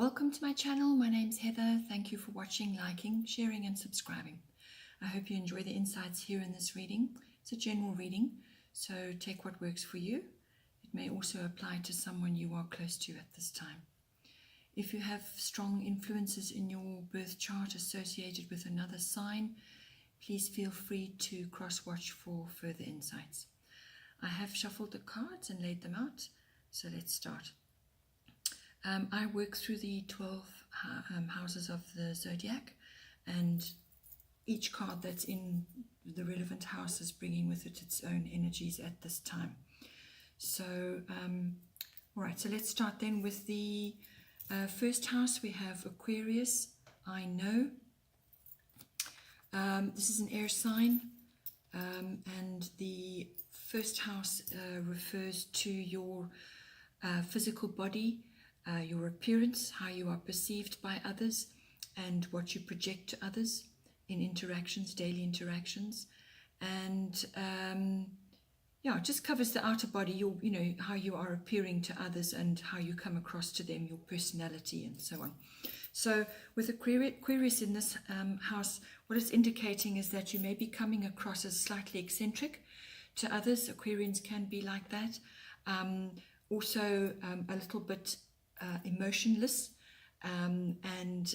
Welcome to my channel. My name's Heather. Thank you for watching, liking, sharing and subscribing. I hope you enjoy the insights here in this reading. It's a general reading, so take what works for you. It may also apply to someone you are close to at this time. If you have strong influences in your birth chart associated with another sign, please feel free to cross-watch for further insights. I have shuffled the cards and laid them out, so let's start. I work through the 12 houses of the zodiac, and each card that's in the relevant house is bringing with it its own energies at this time. So, all right, so let's start then with the first house. We have Aquarius, I know. This is an air sign, and the first house refers to your physical body, your appearance, how you are perceived by others, and what you project to others in interactions, daily interactions. And yeah, it just covers the outer body, how you are appearing to others and how you come across to them, your personality and so on. So with Aquarius in this house, what it's indicating is that you may be coming across as slightly eccentric to others. Aquarians can be like that. Also a little bit emotionless. And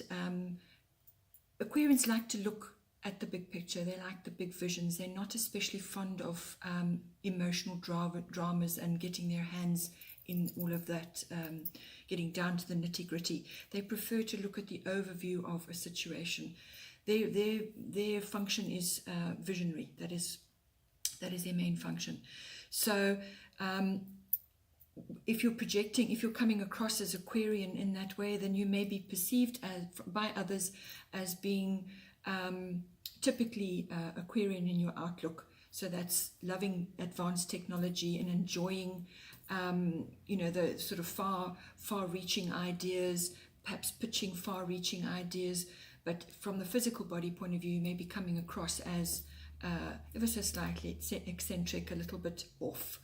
Aquarians like to look at the big picture. They like the big visions. They're not especially fond of emotional dramas and getting their hands in all of that, getting down to the nitty-gritty. They prefer to look at the overview of a situation. Their function is visionary. That is their main function. So if you're coming across as Aquarian in that way, then you may be perceived by others as being typically Aquarian in your outlook. So that's loving advanced technology and enjoying the sort of far-reaching ideas, perhaps pitching far-reaching ideas. But from the physical body point of view, you may be coming across as ever so slightly eccentric, a little bit off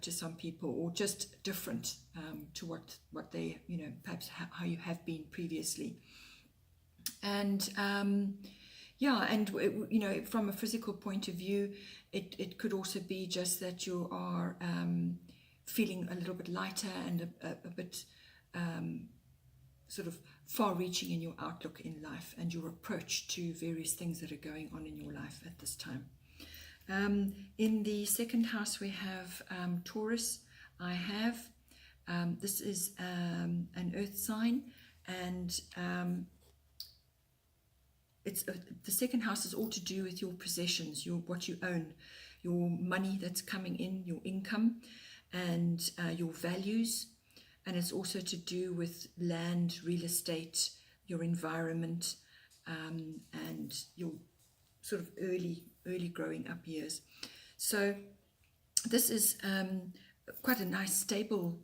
to some people, or just different to what they, perhaps how you have been previously. And yeah, and from a physical point of view, it could also be just that you are feeling a little bit lighter and a bit sort of far-reaching in your outlook in life and your approach to various things that are going on in your life at this time. In the second house, we have Taurus. I have. This is an earth sign, and the second house is all to do with your possessions, what you own, your money that's coming in, your income, and your values. And it's also to do with land, real estate, your environment, and your sort of early growing up years. So this is quite a nice stable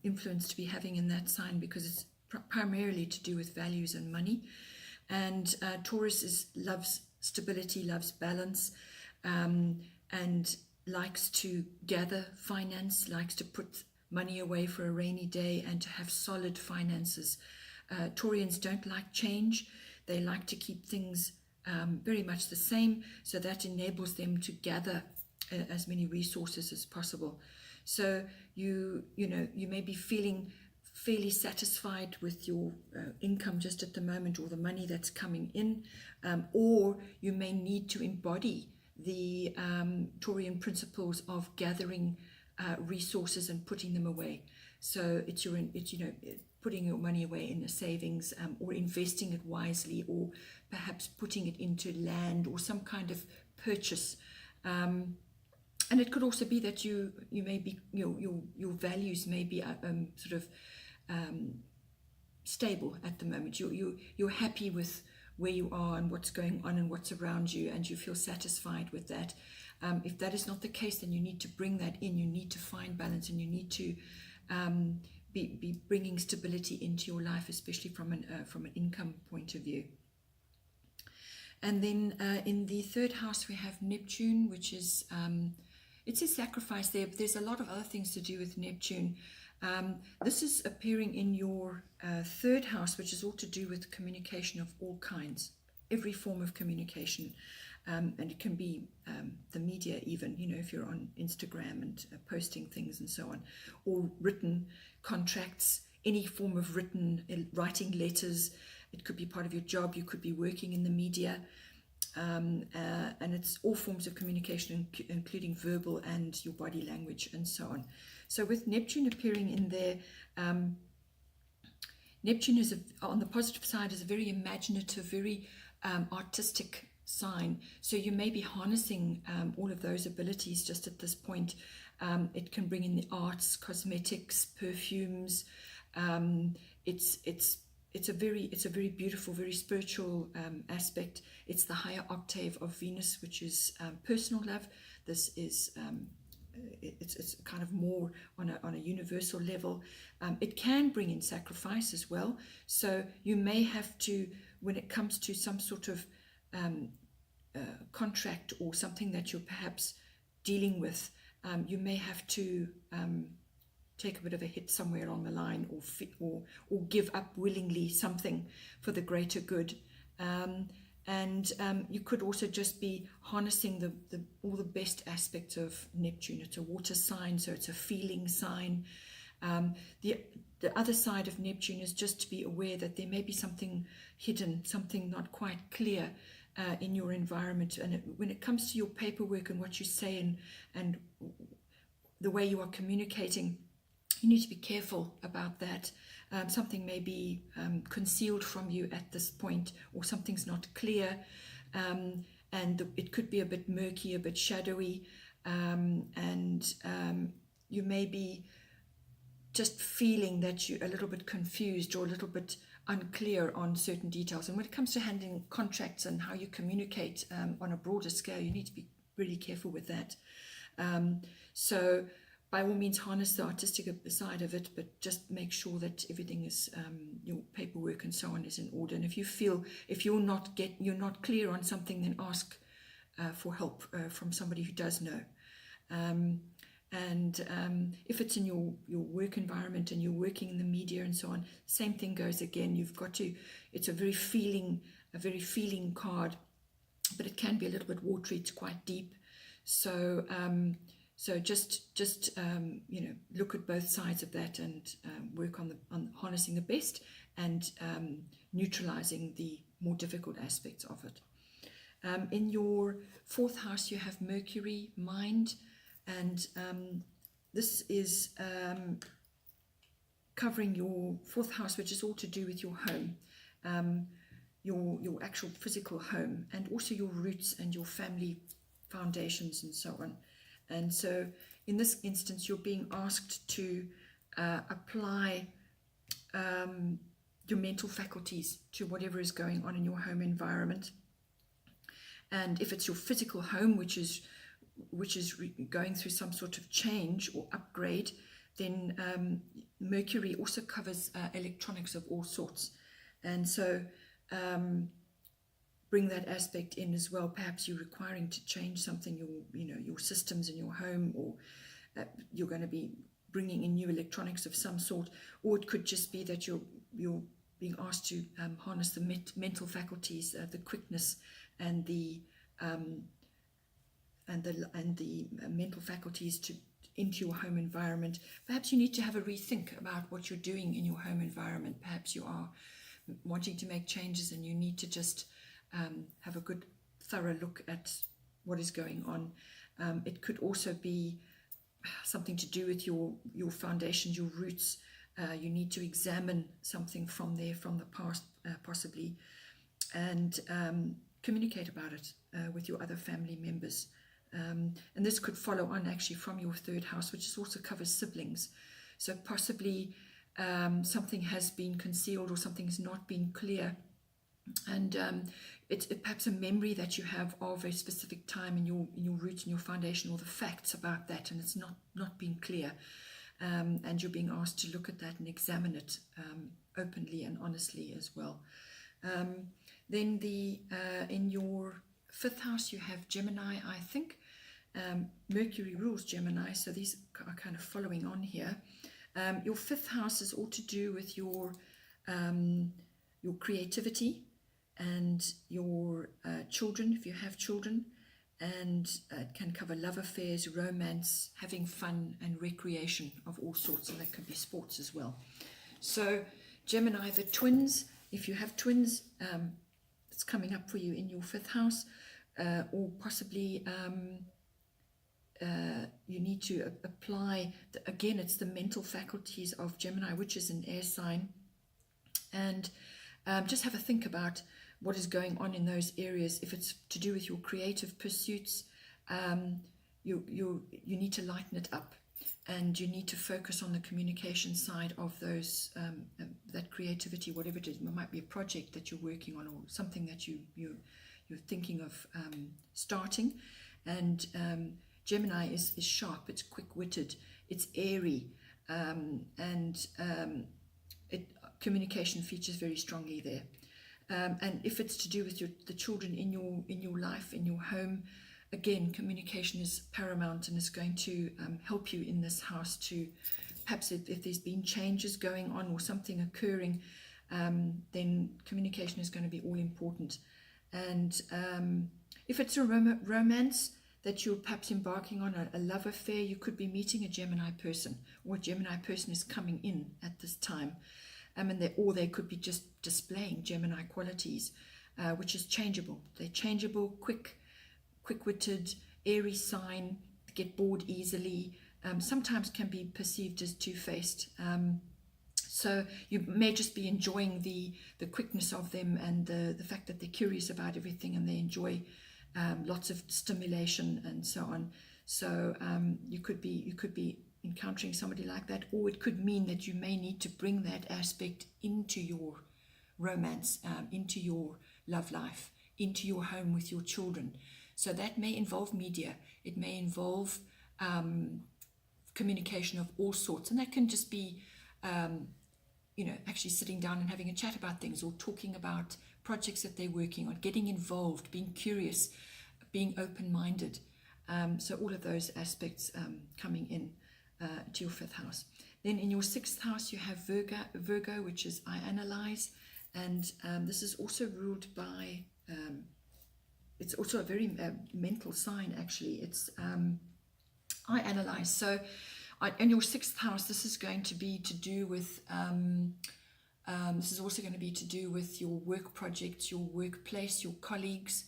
influence to be having in that sign, because it's primarily to do with values and money. And Taurus loves stability, loves balance, and likes to gather finance, likes to put money away for a rainy day and to have solid finances. Taurians don't like change. They like to keep things very much the same, so that enables them to gather as many resources as possible. So you may be feeling fairly satisfied with your income just at the moment, or the money that's coming in, or you may need to embody the Taurian principles of gathering resources and putting them away. So it's putting your money away in a savings, or investing it wisely, or perhaps putting it into land or some kind of purchase. And it could also be that you may be your values may be sort of stable at the moment. You're happy with where you are and what's going on and what's around you, and you feel satisfied with that. If that is not the case, then you need to bring that in. You need to find balance, and you need to be bringing stability into your life, especially from an income point of view. And then in the third house, we have Neptune, which is it's a sacrifice there, but there's a lot of other things to do with Neptune. This is appearing in your third house, which is all to do with communication of all kinds, every form of communication. And it can be the media even, if you're on Instagram and posting things and so on, or written contracts, any form of writing letters. It could be part of your job. You could be working in the media. And it's all forms of communication, including verbal and your body language and so on. So with Neptune appearing in there, Neptune is, on the positive side, is a very imaginative, very artistic sign. So you may be harnessing all of those abilities just at this point. It can bring in the arts, cosmetics, perfumes. It's a very beautiful, very spiritual aspect. It's the higher octave of Venus, which is personal love. This is it's kind of more on a universal level. It can bring in sacrifice as well. So you may have to, when it comes to some sort of contract or something that you're perhaps dealing with, you may have to take a bit of a hit somewhere along the line, or give up willingly something for the greater good. And you could also just be harnessing all the best aspects of Neptune. It's a water sign, so it's a feeling sign. The other side of Neptune is just to be aware that there may be something hidden, something not quite clear in your environment. And when it comes to your paperwork and what you say and the way you are communicating, you need to be careful about that. Something may be concealed from you at this point, or something's not clear, and it could be a bit murky, a bit shadowy, and you may be just feeling that you're a little bit confused or a little bit unclear on certain details. And when it comes to handling contracts and how you communicate on a broader scale, you need to be really careful with that. So by all means, harness the artistic side of it, but just make sure that everything is, your paperwork and so on is in order. And if you're not clear on something, then ask for help from somebody who does know. And if it's in your work environment and you're working in the media and so on, same thing goes again. You've got to, it's a very feeling card, but it can be a little bit watery. It's quite deep. So just look at both sides of that and work on harnessing the best and neutralizing the more difficult aspects of it. In your fourth house, you have Mercury, mind, and this is covering your fourth house, which is all to do with your home, your actual physical home, and also your roots and your family foundations and so on. And so in this instance, you're being asked to apply your mental faculties to whatever is going on in your home environment. And if it's your physical home, which is going through some sort of change or upgrade, then Mercury also covers electronics of all sorts. And so bring that aspect in as well. Perhaps you're requiring to change something, your systems in your home, or you're going to be bringing in new electronics of some sort, or it could just be that you're being asked to harness the mental faculties, the quickness and the mental faculties into your home environment. Perhaps you need to have a rethink about what you're doing in your home environment. Perhaps you are wanting to make changes and you need to just have a good thorough look at what is going on. It could also be something to do with your foundations, your roots. You need to examine something from there, from the past possibly, and communicate about it with your other family members. And this could follow on actually from your third house, which also covers siblings. So possibly something has been concealed or something's not been clear. And it's perhaps a memory that you have of a specific time in your roots and your foundation, or the facts about that, and it's not been clear. And you're being asked to look at that and examine it openly and honestly as well. Then in your fifth house you have Gemini, I think. Mercury rules Gemini, so these are kind of following on here. Your fifth house is all to do with your creativity and your children, if you have children, and it can cover love affairs, romance, having fun, and recreation of all sorts, and that could be sports as well. So Gemini, the twins, if you have twins, it's coming up for you in your fifth house, or possibly you need to apply, again, it's the mental faculties of Gemini, which is an air sign, and just have a think about what is going on in those areas. If it's to do with your creative pursuits, you need to lighten it up, and you need to focus on the communication side of those that creativity, whatever it is. It might be a project that you're working on, or something that you're thinking of starting. And Gemini is sharp, it's quick-witted, it's airy, and communication features very strongly there. And if it's to do with the children in your life, in your home, again, communication is paramount, and is going to help you in this house to, perhaps if there's been changes going on or something occurring, then communication is going to be all important. And if it's a romance that you're perhaps embarking on, a love affair, you could be meeting a Gemini person, or a Gemini person is coming in at this time. And they could be just displaying Gemini qualities, which is changeable. They're changeable, quick-witted, airy sign, get bored easily, sometimes can be perceived as two-faced. So you may just be enjoying the quickness of them, and the fact that they're curious about everything, and they enjoy lots of stimulation and so on. So you could be encountering somebody like that, or it could mean that you may need to bring that aspect into your romance, into your love life, into your home with your children. So that may involve media, it may involve communication of all sorts, and that can just be actually sitting down and having a chat about things, or talking about projects that they're working on, getting involved, being curious, being open-minded. So all of those aspects coming in to your fifth house. Then in your sixth house you have Virgo, which is I analyze, and this is also ruled by, it's also a very mental sign actually. It's I analyze. So in your sixth house, this is going to be to do with, this is also going to be to do with your work projects, your workplace, your colleagues,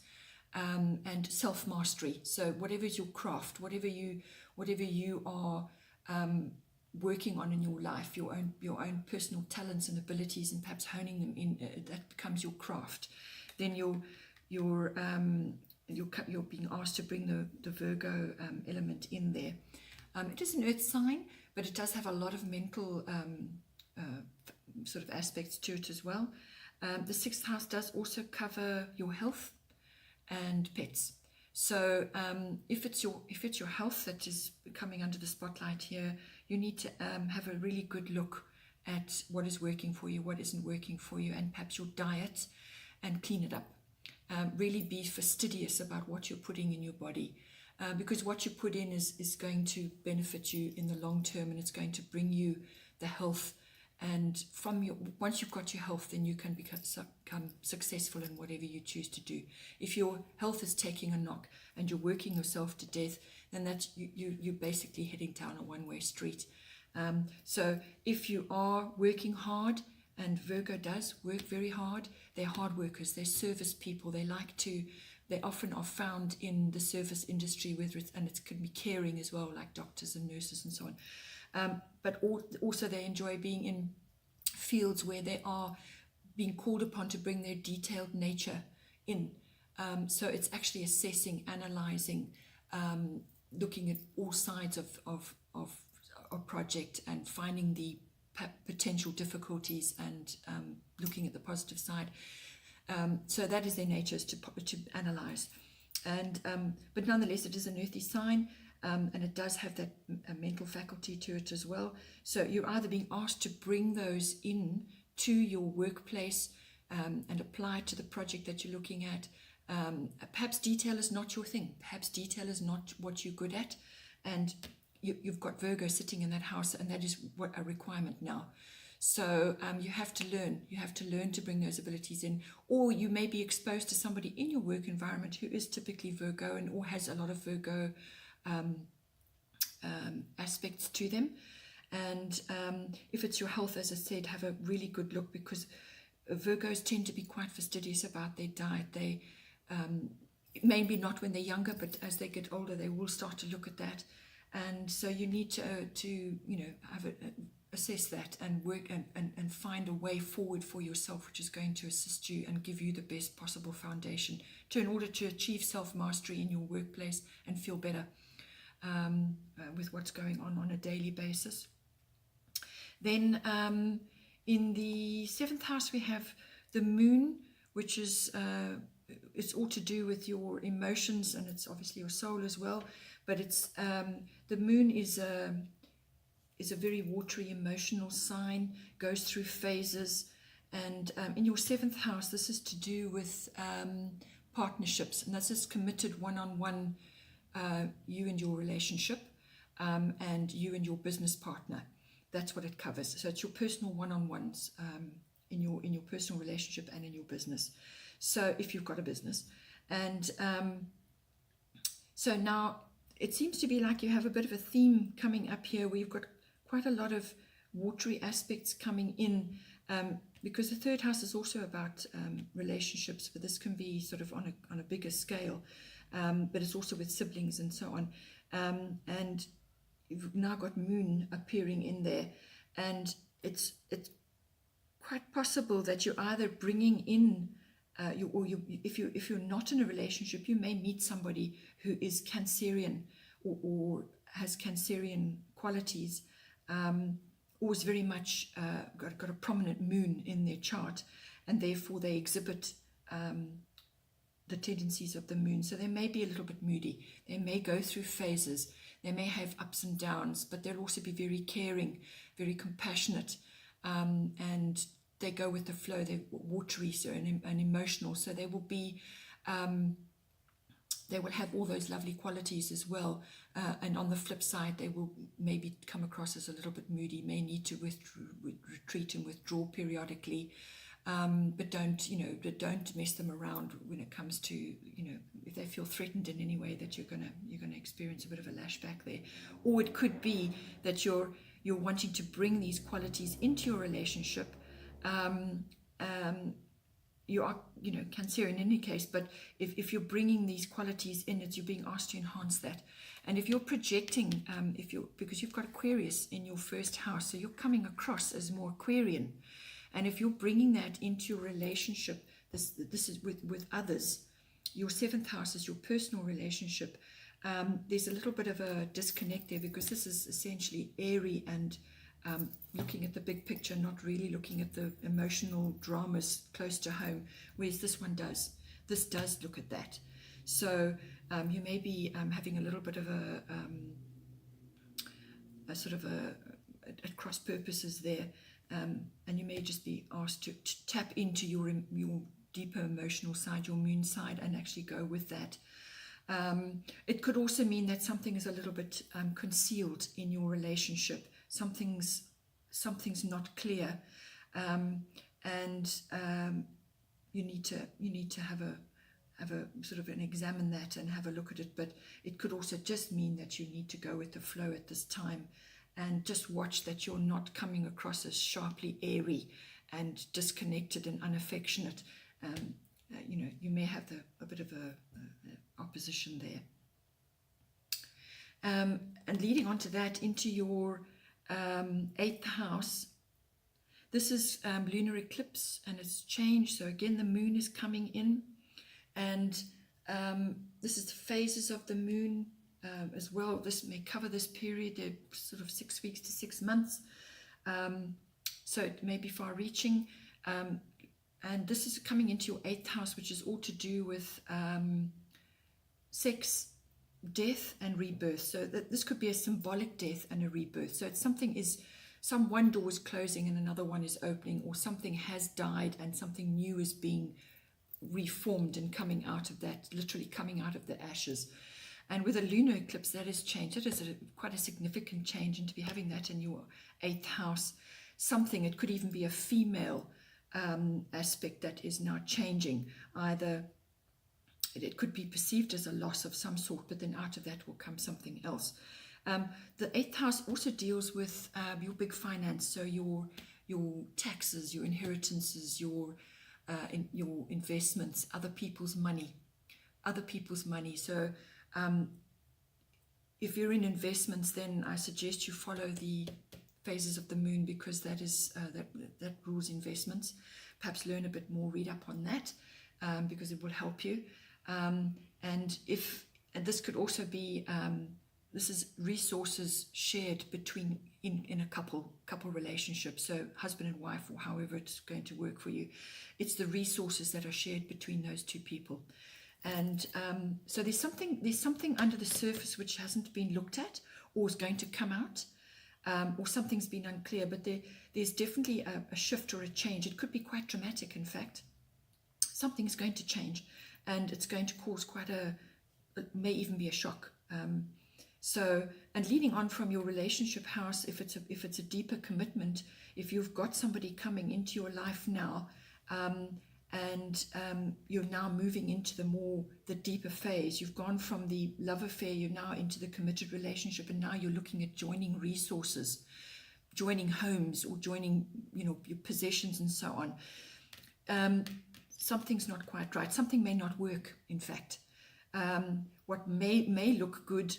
and self-mastery. So whatever is your craft, whatever you are working on in your life, your own personal talents and abilities, and perhaps honing them in, that becomes your craft. Then you're being asked to bring the Virgo element in there. It is an earth sign, but it does have a lot of mental sort of aspects to it as well. The sixth house does also cover your health and pets. So if it's your health that is coming under the spotlight here, you need to have a really good look at what is working for you, what isn't working for you, and perhaps your diet, and clean it up. Really be fastidious about what you're putting in your body, because what you put in is going to benefit you in the long term, and it's going to bring you the health. And once you've got your health, then you can become successful in whatever you choose to do. If your health is taking a knock and you're working yourself to death, then that's you're basically heading down a one-way street. So if you are working hard, and Virgo does work very hard, they're hard workers, they're service people, they often are found in the service industry, and it could be caring as well, like doctors and nurses and so on. But also they enjoy being in fields where they are being called upon to bring their detailed nature in. So it's actually assessing, analyzing, looking at all sides of a project, and finding the potential difficulties, and looking at the positive side. So that is their nature, is to analyze. And but nonetheless, it is an earthy sign. And it does have that mental faculty to it as well. So you're either being asked to bring those in to your workplace and apply it to the project that you're looking at. Perhaps detail is not your thing. Perhaps detail is not what you're good at. And you've got Virgo sitting in that house, and that is what a requirement now. So you have to learn. You have to learn to bring those abilities in, or you may be exposed to somebody in your work environment who is typically Virgo and or has a lot of Virgo aspects to them. And if it's your health, as I said, have a really good look, because Virgos tend to be quite fastidious about their diet. They maybe not when they're younger, but as they get older, they will start to look at that. And so you need to have assess that and work and find a way forward for yourself, which is going to assist you and give you the best possible foundation in order to achieve self-mastery in your workplace and feel better with what's going on a daily basis. Then in the 7th house, we have the moon, which is it's all to do with your emotions, and it's obviously your soul as well. But it's the moon is a very watery, emotional sign, goes through phases. And in your 7th house, this is to do with partnerships, and this is committed one-on-one, you and your relationship, and you and your business partner. That's what it covers. So it's your personal one-on-ones in your personal relationship and in your business. So if you've got a business, and so now it seems to be like you have a bit of a theme coming up here, where you've got quite a lot of watery aspects coming in, because the 3rd house is also about relationships, but this can be sort of on a bigger scale, but it's also with siblings and so on. And you've now got moon appearing in there, and it's quite possible that you're either bringing in if you're not in a relationship, you may meet somebody who is Cancerian or has Cancerian qualities, or is very much got a prominent moon in their chart, and therefore they exhibit the tendencies of the moon. So they may be a little bit moody. They may go through phases. They may have ups and downs, but they'll also be very caring, very compassionate, and they go with the flow. They're watery, so and emotional. So they will be, they will have all those lovely qualities as well. And on the flip side, they will maybe come across as a little bit moody. May need to retreat and withdraw periodically. But don't mess them around when it comes to, if they feel threatened in any way, that you're gonna experience a bit of a lashback there. Or it could be that you're wanting to bring these qualities into your relationship. You are, Cancer in any case, but if you're bringing these qualities in, you're being asked to enhance that. And if you're projecting, because you've got Aquarius in your 1st house, so you're coming across as more Aquarian. And if you're bringing that into your relationship, this is with others, your 7th house is your personal relationship. There's a little bit of a disconnect there, because this is essentially airy and looking at the big picture, not really looking at the emotional dramas close to home, whereas this one does. This does look at that. So you may be having a little bit of a sort of at cross purposes there, and you may just be asked to tap into your deeper emotional side, your moon side, and actually go with that. It could also mean that something is a little bit concealed in your relationship. Something's not clear, and you need to have a sort of examine that and have a look at it. But it could also just mean that you need to go with the flow at this time, and just watch that you're not coming across as sharply airy and disconnected and unaffectionate. You may have a bit of a opposition there. And leading on to that, into your 8th house, this is lunar eclipse, and it's changed. So again, the moon is coming in, and this is the phases of the moon as well. This may cover this period. They're sort of 6 weeks to 6 months, so it may be far-reaching. And this is coming into your 8th house, which is all to do with sex, death, and rebirth. So this could be a symbolic death and a rebirth. So it's one door is closing and another one is opening, or something has died and something new is being reformed and coming out of that, literally coming out of the ashes. And with a lunar eclipse, that is change. That is quite a significant change, and to be having that in your 8th house, something, it could even be a female aspect that is now changing. Either it could be perceived as a loss of some sort, but then out of that will come something else. The 8th house also deals with your big finance, so your taxes, your inheritances, your investments, other people's money. So if you're in investments, then I suggest you follow the phases of the moon, because that is that rules investments. Perhaps learn a bit more, read up on that, because it will help you. And this could also be this is resources shared between in a couple relationship, so husband and wife, or however it's going to work for you. It's the resources that are shared between those two people. And so there's something under the surface which hasn't been looked at, or is going to come out, or something's been unclear, but there's definitely a shift or a change. It could be quite dramatic, in fact. Something's going to change, and it's going to cause it may even be a shock. And leading on from your relationship house, if it's a deeper commitment, if you've got somebody coming into your life now, and you're now moving into the deeper phase. You've gone from the love affair, you're now into the committed relationship, and now you're looking at joining resources, joining homes, or joining your possessions and so on. Something's not quite right. Something may not work, in fact. What may look good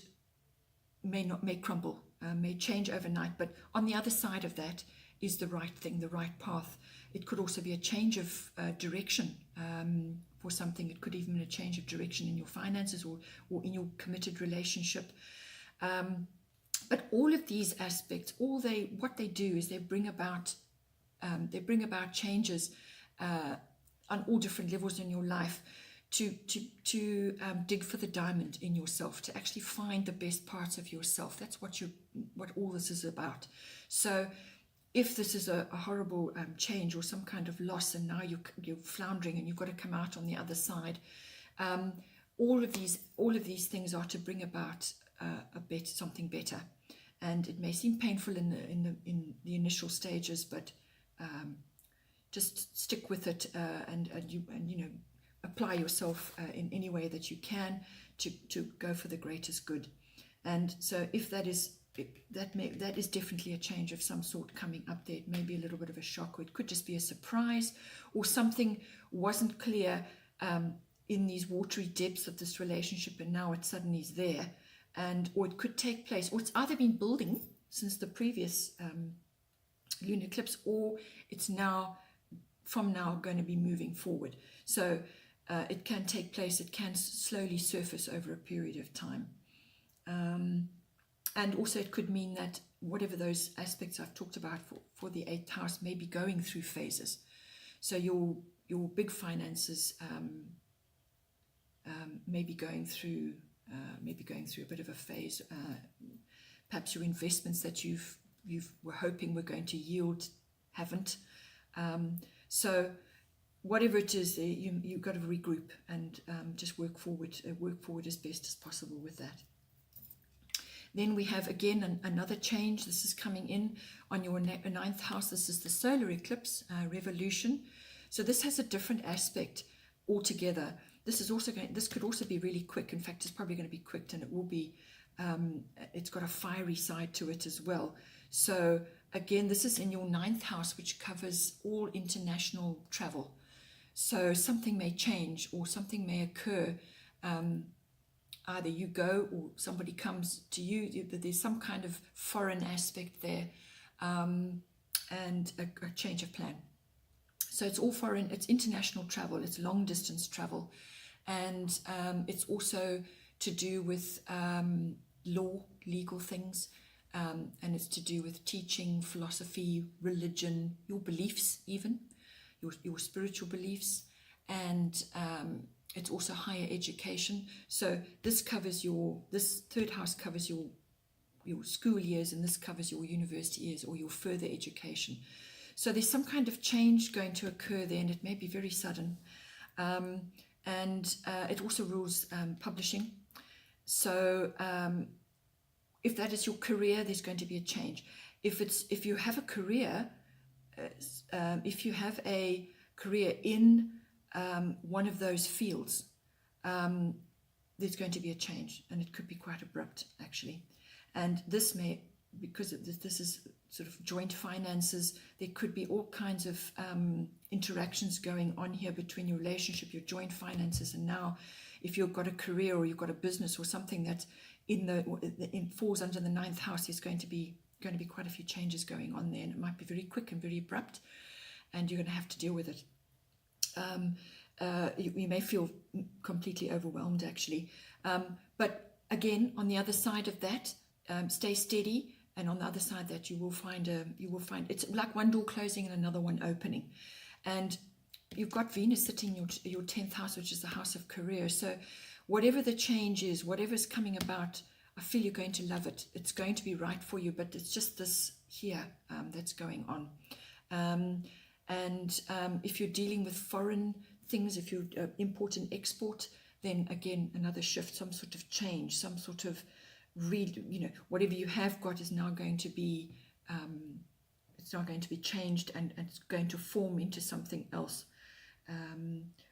may crumble, may change overnight, but on the other side of that is the right thing, the right path. It could also be a change of direction for something. It could even be a change of direction in your finances, or in your committed relationship. But all of these aspects, what they do is they bring about changes on all different levels in your life, to dig for the diamond in yourself, to actually find the best parts of yourself. That's what all this is about. So if this is a horrible change or some kind of loss, and now you're floundering and you've got to come out on the other side, all of these things are to bring about something better. And it may seem painful in the initial stages, but just stick with it, and apply yourself in any way that you can to go for the greatest good. And so if that is definitely a change of some sort coming up there. It may be a little bit of a shock, or it could just be a surprise, or something wasn't clear in these watery depths of this relationship, and now it suddenly is there. Or it could take place, or it's either been building since the previous lunar eclipse, or it's from now going to be moving forward. So it can take place, it can slowly surface over a period of time. And also it could mean that whatever those aspects I've talked about for the 8th house may be going through phases. So your big finances may be going through a bit of a phase. Perhaps your investments that you were hoping were going to yield haven't. So whatever it is, you've got to regroup and just work forward as best as possible with that. Then we have again another change. This is coming in on your 9th house. This is the solar eclipse, revolution. So this has a different aspect altogether. This could also be really quick. In fact, it's probably going to be quick, and it will be. It's got a fiery side to it as well. So again, this is in your 9th house, which covers all international travel. So something may change, or something may occur. Either you go, or somebody comes to you. There's some kind of foreign aspect there, and a change of plan. So it's all foreign, it's international travel, it's long distance travel, and it's also to do with legal things, and it's to do with teaching, philosophy, religion, your beliefs, even your spiritual beliefs, and it's also higher education. So this 3rd house covers your school years, and this covers your university years, or your further education. So there's some kind of change going to occur there, and it may be very sudden. And it also rules publishing. So if that is your career, there's going to be a change. If you have a career, if you have a career in one of those fields, there's going to be a change, and it could be quite abrupt actually. And this may, because this is sort of joint finances, there could be all kinds of interactions going on here between your relationship, your joint finances, and now if you've got a career or you've got a business or something that falls under the 9th house, there's going to be quite a few changes going on there, and it might be very quick and very abrupt, and you're going to have to deal with it. You may feel completely overwhelmed actually, but again, on the other side of that, stay steady, and on the other side that you will find it's like one door closing and another one opening. And you've got Venus sitting in your 10th house, which is the house of career. So whatever the change is, whatever's coming about, I feel you're going to love it. It's going to be right for you, but it's just this here that's going on. If you're dealing with foreign things, if you import and export, then again, another shift, some sort of change, some sort of whatever you have got is now going to be, it's now going to be changed, and it's going to form into something else,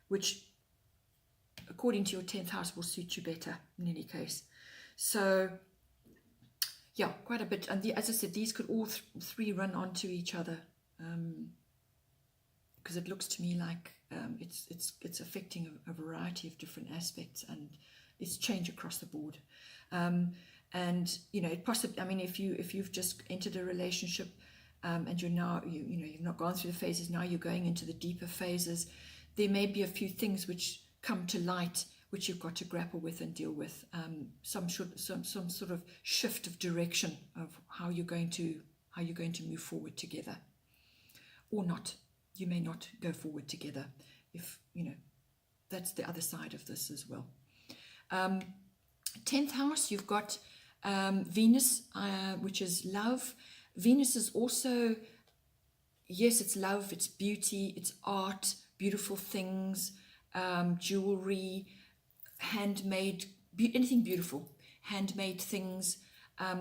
which according to your 10th house will suit you better in any case. So yeah, quite a bit. And as I said, these could all three run onto each other, because it looks to me like it's affecting a variety of different aspects, and it's change across the board. And it possibly, I mean, if you've just entered a relationship, and you're now you've not gone through the phases, now you're going into the deeper phases, there may be a few things which come to light which you've got to grapple with and deal with, some sort of shift of direction of how you're going to move forward together, or not. You may not go forward together, if that's the other side of this as well. 10th house, you've got Venus, which is love. Venus is also, yes, it's love, it's beauty, it's art, beautiful things, jewelry, handmade, anything beautiful, handmade things.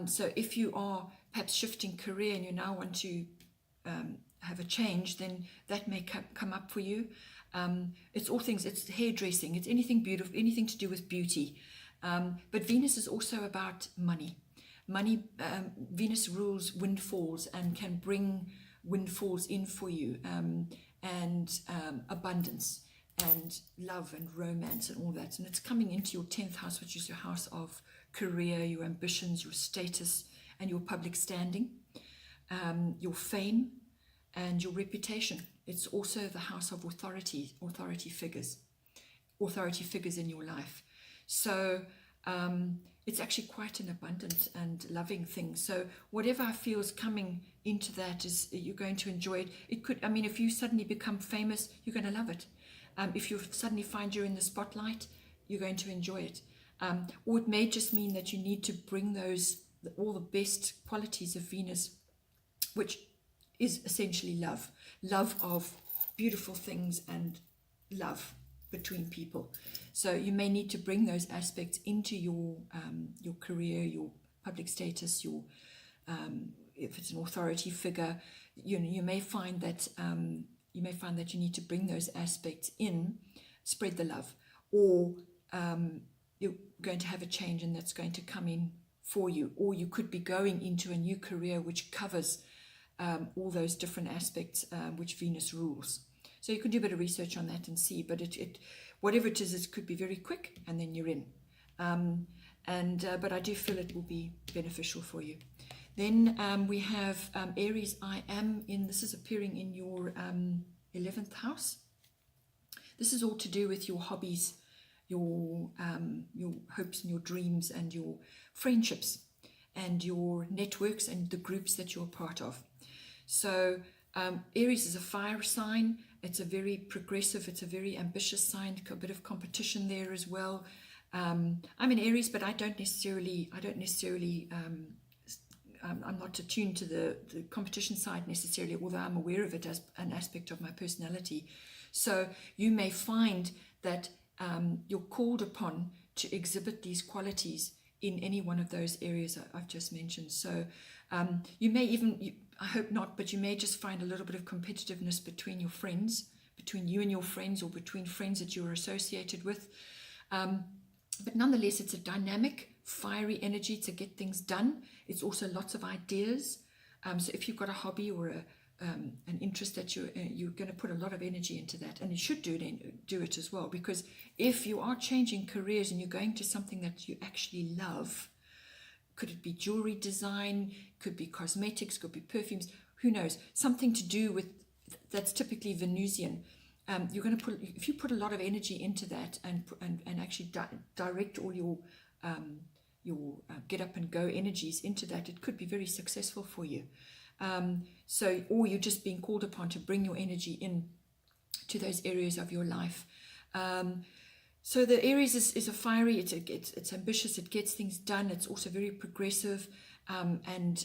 So if you are perhaps shifting career and you now want to have a change, then that may come up for you. It's all things, it's hairdressing, it's anything beautiful, anything to do with beauty. But Venus is also about money. Venus rules windfalls and can bring windfalls in for you, and abundance and love and romance and all that. And it's coming into your 10th house, which is your house of career, your ambitions, your status, and your public standing, your fame and your reputation. It's also the house of authority figures in your life. So it's actually quite an abundant and loving thing. So whatever I feel is coming into that, is you're going to enjoy it. It could, I mean, if you suddenly become famous, you're going to love it. If you suddenly find you're in the spotlight, you're going to enjoy it. Or it may just mean that you need to bring all the best qualities of Venus, which is essentially love of beautiful things and love between people. So you may need to bring those aspects into your career, your public status, your if it's an authority figure, you may find that you need to bring those aspects in, spread the love, or you're going to have a change and that's going to come in for you, or you could be going into a new career which covers all those different aspects which Venus rules. So you can do a bit of research on that and see, but whatever it is, it could be very quick and then you're in. But I do feel it will be beneficial for you. Then we have Aries. This is appearing in your 11th house. This is all to do with your hobbies, your hopes and your dreams and your friendships and your networks and the groups that you're part of. So Aries is a fire sign. It's a very progressive, it's a very ambitious sign, a bit of competition there as well. I'm in Aries, but I'm not attuned to the competition side necessarily, although I'm aware of it as an aspect of my personality. So you may find that you're called upon to exhibit these qualities in any one of those areas I've just mentioned. So you may even, I hope not, but you may just find a little bit of competitiveness between your friends, between you and your friends, or between friends that you're associated with. But nonetheless, it's a dynamic, fiery energy to get things done. It's also lots of ideas. So if you've got a hobby or an interest that you're going to put a lot of energy into that, and you should do it as well, because if you are changing careers and you're going to something that you actually love, could it be jewelry design, could be cosmetics, could be perfumes, who knows, something to do with that's typically Venusian. You're going to put, if you put a lot of energy into that and actually direct all your get up and go energies into that, it could be very successful for you. So, or you're just being called upon to bring your energy in to those areas of your life. So the Aries is a fiery, it's ambitious, it gets things done, it's also very progressive, and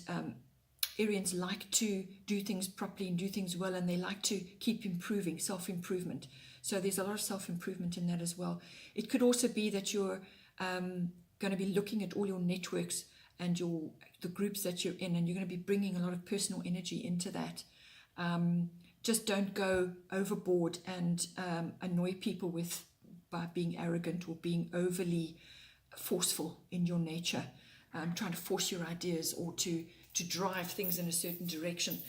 Arians like to do things properly and do things well, and they like to keep improving, self-improvement. So there's a lot of self-improvement in that as well. It could also be that you're going to be looking at all your networks and the groups that you're in, and you're going to be bringing a lot of personal energy into that. Just don't go overboard and annoy people by being arrogant or being overly forceful in your nature, trying to force your ideas or to drive things in a certain direction,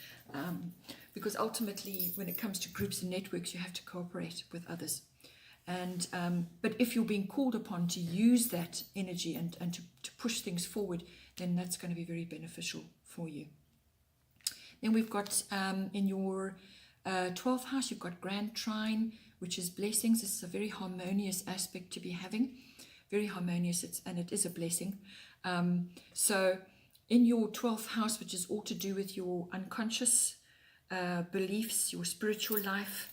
because ultimately when it comes to groups and networks, you have to cooperate with others. And but if you're being called upon to use that energy and to push things forward, then that's going to be very beneficial for you. Then we've got in your 12th house, you've got Grand Trine, which is blessings. This is a very harmonious aspect to be having, very harmonious, and it is a blessing. So in your 12th house, which is all to do with your unconscious beliefs, your spiritual life,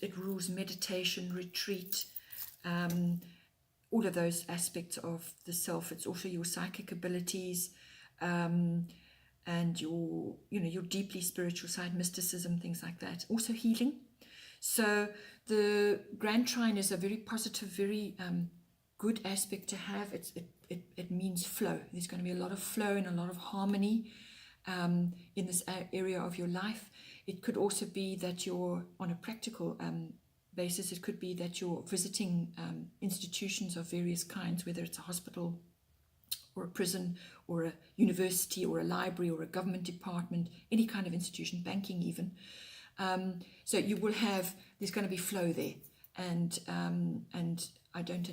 it rules meditation, retreat, all of those aspects of the self. It's also your psychic abilities, and your deeply spiritual side, mysticism, things like that. Also healing. So the Grand Trine is a very positive, very good aspect to have. It means flow. There's going to be a lot of flow and a lot of harmony in this area of your life. It could also be that you're on a practical basis. It could be that you're visiting institutions of various kinds, whether it's a hospital or a prison or a university or a library or a government department, any kind of institution, banking even. So you will have, there's going to be flow there, and I don't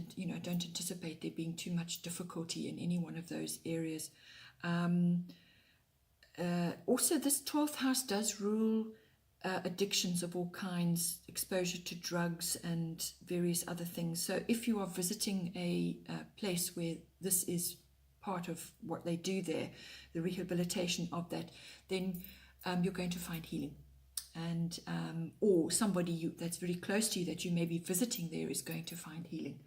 anticipate there being too much difficulty in any one of those areas. Also, this 12th house does rule addictions of all kinds, exposure to drugs and various other things. So if you are visiting a place where this is part of what they do there, the rehabilitation of that, then you're going to find healing. And or somebody that's very close to you that you may be visiting there is going to find healing.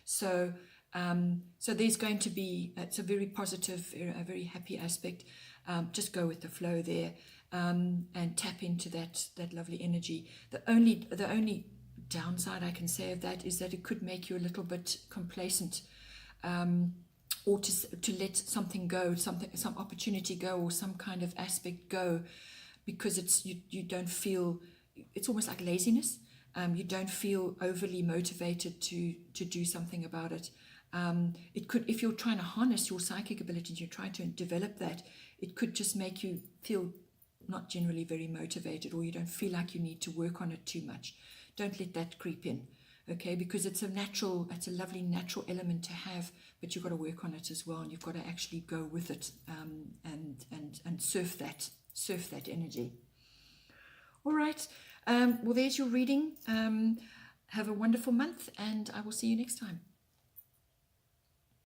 So so there's going to be, it's a very positive, a very happy aspect. Just go with the flow there, and tap into that lovely energy. The only downside I can say of that is that it could make you a little bit complacent, or to let something go, some opportunity go, or some kind of aspect go, because you don't feel, it's almost like laziness. You don't feel overly motivated to do something about it. It could, if you're trying to harness your psychic abilities, you're trying to develop that, it could just make you feel not generally very motivated, or you don't feel like you need to work on it too much. Don't let that creep in, okay? Because it's a lovely natural element to have, but you've got to work on it as well, and you've got to actually go with it, and surf that energy. All right. Well, there's your reading. Have a wonderful month, and I will see you next time.